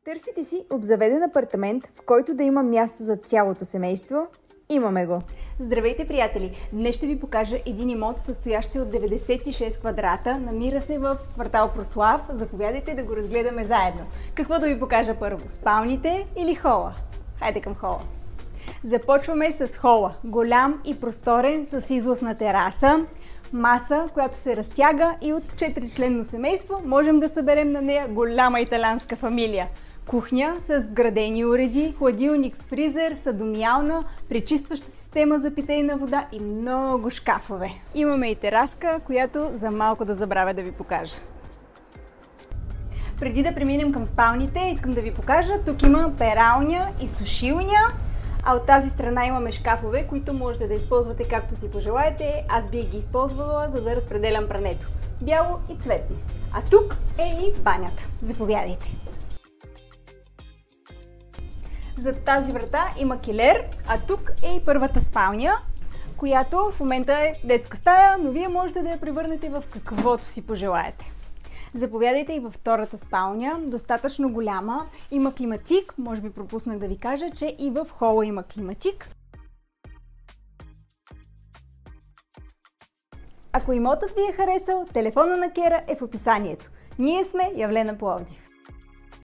Търсите си обзаведен апартамент, в който да има място за цялото семейство? Имаме го! Здравейте, приятели! Днес ще ви покажа един имот, състоящ се от 96 квадрата. Намира се в квартал Прослав. Заповядайте да го разгледаме заедно. Какво да ви покажа първо? Спалните или хола? Хайде към хола! Започваме с хола. Голям и просторен, с излъзна тераса. Маса, която се разтяга, и от 4-членно семейство можем да съберем на нея голяма италианска фамилия. Кухня с вградени уреди, хладилник с фризер, садомиална, пречистваща система за питейна вода и много шкафове. Имаме и тераска, която за малко да забравя да ви покажа. Преди да преминем към спалните, искам да ви покажа, тук има пералня и сушилня. А от тази страна имаме шкафове, които можете да използвате както си пожелаете. Аз бих ги използвала, за да разпределям прането. Бяло и цветно. А тук е и банята. Заповядайте! Зад тази врата има килер, а тук е и първата спалня, която в момента е детска стая, но вие можете да я превърнете в каквото си пожелаете. Заповядайте и във втората спалня, достатъчно голяма, има климатик, може би пропуснах да ви кажа, че и в хола има климатик. Ако имотът ви е харесал, телефона на Кера е в описанието. Ние сме Явлена Пловдив.